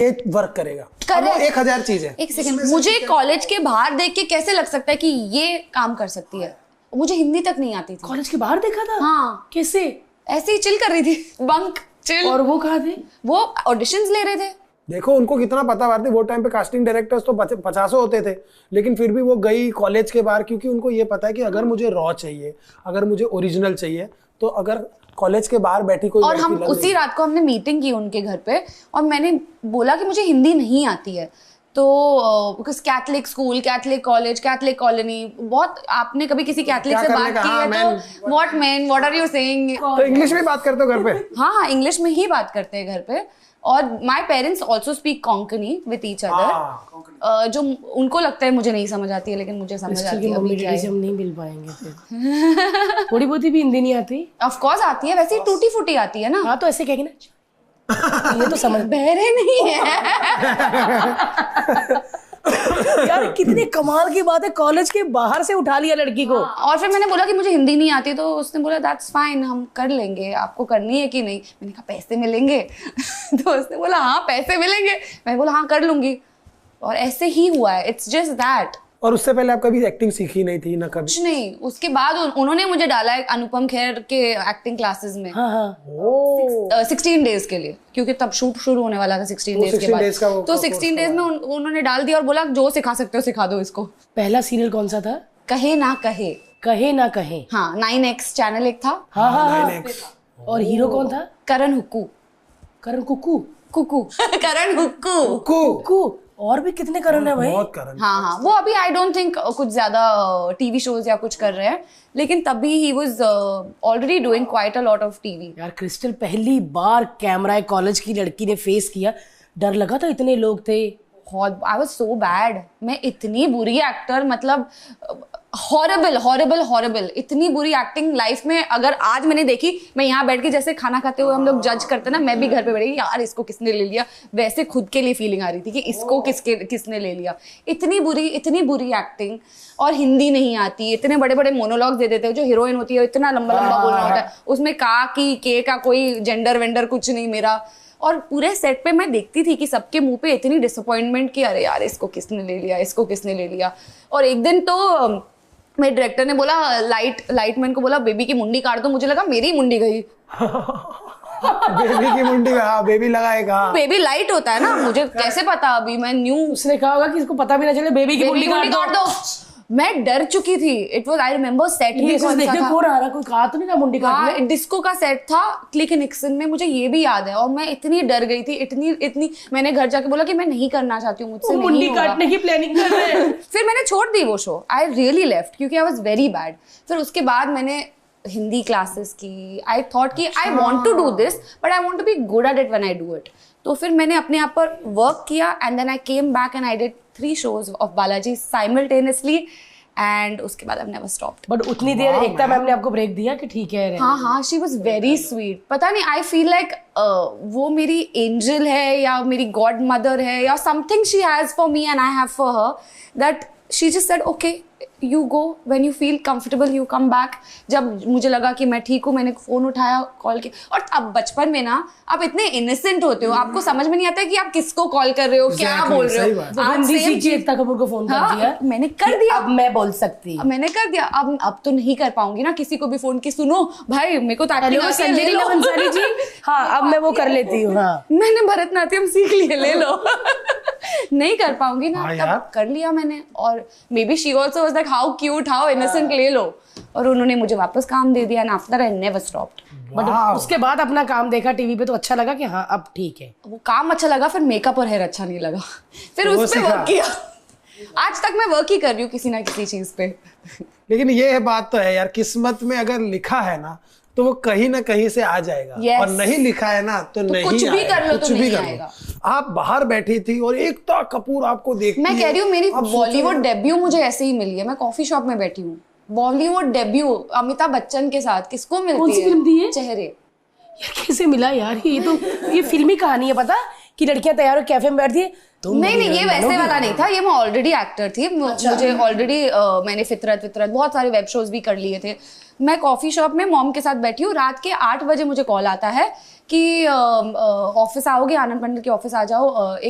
ये वर्क करेगा। अब वो 1000 चीज है। एक सेकंड, मुझे कॉलेज के बाहर देख के कैसे लग सकता है कि ये काम कर सकती है? मुझे हिंदी तक नहीं आती थी। कॉलेज के बाहर देखा था? हाँ। कैसे? ऐसे ही चिल कर रही थी, बंक चिल। और वो कहाँ थे? वो ऑडिशंस ले रहे थे। देखो उनको कितना पता भारती, वो टाइम पे कास्टिंग डायरेक्टर्स तो 50 होते थे, लेकिन फिर भी वो गई कॉलेज के बाहर, क्योंकि उनको ये पता है कि अगर मुझे रॉ चाहिए, अगर मुझे ओरिजिनल चाहिए, तो अगर कॉलेज के बाहर बैठी कोई और हम उसी रात को हमने मीटिंग की उनके घर पे, और मैंने बोला कि मुझे हिंदी नहीं आती है, तो Catholic school, Catholic college, Catholic colony, बहुत आपने कभी किसी कैथलिक से बात की है तो व्हाट आर यू सेइंग, तो इंग्लिश में बात करते हो घर पे? हाँ, इंग्लिश में ही बात करते हैं घर पे। और my parents also speak Konkani with each other, जो उनको लगता है मुझे नहीं समझ आती है, लेकिन मुझे समझ आती है। मम्मी डैडी से हम नहीं मिल पाएंगे फिर। थोड़ी बहुत भी हिंदी नहीं आती? ऑफ कोर्स आती है, वैसे ही टूटी फूटी आती है ना। हाँ, तो ऐसे कहेगी ना, ये तो समझ। बहरे नहीं है। यार कितनी कमाल की बात है, कॉलेज के बाहर से उठा लिया लड़की को। और फिर मैंने बोला कि मुझे हिंदी नहीं आती, तो उसने बोला दैट्स फाइन, हम कर लेंगे, आपको करनी है कि नहीं? मैंने कहा पैसे मिलेंगे? तो उसने बोला हाँ पैसे मिलेंगे। मैंने बोला हाँ कर लूंगी, और ऐसे ही हुआ है। It's just that. और उससे पहले आप कभी एक्टिंग सीखी नहीं थी ना कभी? कुछ नहीं। उसके बाद उन्होंने मुझे डाला है अनुपम खेर के एक्टिंग क्लासेस में। हाँ हाँ। 16 डेज के लिए, क्योंकि तब शूट शुरू होने वाला था 16 डेज के बाद। तो 16 डेज में उन्होंने डाल दिया और बोला जो सिखा सकते हो सिखा दो इसको। पहला सीरियल कौन सा था? कहे ना कहे। कहे ना कहे। हाँ, 9X चैनल एक था। हाँ हाँ। और हीरो कौन था? करण हुक्कू। करण कुकू? कुकू। करण हुक्कू। कुकू। और भी कितने करण है भाई? बहुत करण। हाँ हाँ, वो अभी आई डोंट थिंक कुछ ज्यादा टीवी शोज या कुछ कर रहे हैं, लेकिन तभी he was already doing quite a lot of TV. यार क्रिस्टल, पहली बार कैमरा कॉलेज की लड़की ने फेस किया, डर लगा था? इतने लोग थे। बहुत, आई वाज सो बैड। मैं इतनी बुरी एक्टर, मतलब हॉरेबल हॉरेबल हॉरेबल, इतनी बुरी एक्टिंग लाइफ में अगर आज मैंने देखी, मैं यहाँ बैठ के जैसे खाना खाते हुए हम लोग जज करते ना, मैं भी घर पे बैठी यार इसको किसने ले लिया, वैसे खुद के लिए फीलिंग आ रही थी कि इसको किसने ले लिया। इतनी बुरी एक्टिंग, और हिंदी नहीं आती, इतने बड़े बड़े मोनोलॉग्स दे देते हैं। जो हीरोइन होती है इतना लंबा लंबा बोलना होता है, उसमें का की के का कोई जेंडर वेंडर कुछ नहीं मेरा। और पूरे सेट पे मैं देखती थी कि सबके मुंह पे इतनी डिसअपॉइंटमेंट कि अरे यार इसको किसने ले लिया, इसको किसने ले लिया। और एक दिन तो मेरे डायरेक्टर ने बोला, लाइटमैन को बोला बेबी की मुंडी काट दो, मुझे लगा मेरी मुंडी गई। बेबी की मुंडी का बेबी लगाएगा। बेबी लाइट होता है ना, मुझे कैसे पता, अभी मैं न्यू। उसने कहा होगा कि इसको पता भी ना चले बेबी की मुंडी काट दो। मैं डर चुकी थी। It was, I remember set भी कौन सा था। कौन आ रहा, कोई कहा तो नहीं ना मुंडी काट लो। डिस्को का सेट था क्लिक निक्सन में, मुझे ये भी याद है। और मैं इतनी डर गई थी, इतनी मैंने घर जाके बोला कि मैं नहीं करना चाहती हूँ, मुझसे मुंडी काटने की प्लानिंग कर रहे हैं। फिर मैंने छोड़ दी वो शो। आई रियली लेफ्ट, क्योंकि आई वाज वेरी बैड। फिर उसके बाद मैंने हिंदी क्लासेस की। आई थॉट कि I want to do this, but I want to be good at it when I do it. तो फिर मैंने अपने आप पर वर्क किया, and then I came back and I did 3 shows of Balaji simultaneously, and उसके बाद आई नेवर स्टॉप्ड। बट उतनी देर एकता मैम ने आपको ब्रेक दिया कि ठीक है? हाँ हाँ, शी वॉज वेरी स्वीट। पता नहीं, आई फील लाइक वो मेरी एंजल है या मेरी गॉड मदर है या something she has for me and I have for her, that she just said okay you go, when you feel comfortable you come back. जब मुझे लगा कि मैं ठीक हूँ, मैंने फोन उठाया, कॉल किया। और अब बचपन में ना आप इतने इनोसेंट होते हो, आपको समझ में नहीं आता है कि आप किसको कॉल कर रहे हो, क्या बोल रहे हो। हिंदी सीखी, एकता कपूर को फोन कर दिया। मैंने कर दिया, अब मैं बोल सकती, मैंने कर दिया। अब तो नहीं कर पाऊंगी ना किसी को भी फोन की, सुनो भाई मेरे को तो संजय बंसाली जी, हाँ अब मैं वो कर लेती हूँ। हाँ, मैंने भरतनाट्यम सीख लिए, ले लो। नहीं कर पाऊंगी ना, तब कर लिया मैंने। और may be she also was like how cute, how innocent, ले लो। और उन्होंने मुझे वापस काम दे दिया, and after I never stopped. But उसके बाद अपना काम देखा टीवी पे तो अच्छा लगा कि हाँ अब ठीक है। वो काम अच्छा लगा, फिर मेकअप और हेयर अच्छा नहीं लगा, फिर उस पे वर्क किया। आज तक मैं वर्क ही कर रही हूँ किसी ना किसी चीज पे। लेकिन ये बात तो है यार, किस्मत में अगर लिखा है ना तो वो कहीं ना कहीं से आ जाएगा। yes. और नहीं लिखा है ना तो नहीं कुछ भी कर लो तो नहीं आएगा। आप बाहर बैठी थी और एकता कपूर आपको देखती है। मैं कह रही हूँ मेरी बॉलीवुड डेब्यू मुझे ऐसे ही मिली है। मैं कॉफी शॉप में बैठी हूँ, बॉलीवुड डेब्यू अमिताभ बच्चन के साथ। किसको मिलती है? कौन सी फिल्म दी है? चेहरे। यार कैसे मिला यार, ये तो ये फिल्मी कहानी है पता, कि लड़कियां तैयार हो कैफे में बैठती है। नहीं, ये वैसे वाला नहीं था, ये मैं ऑलरेडी एक्टर थी। मुझे ऑलरेडी मैंने फितरत बहुत सारे वेब शोज भी कर लिए थे। मैं कॉफी शॉप में मॉम के साथ बैठी हूँ, रात के 8 बजे मुझे कॉल आता है कि ऑफिस आओगे, आनंद मंडल के ऑफिस आ जाओ, एक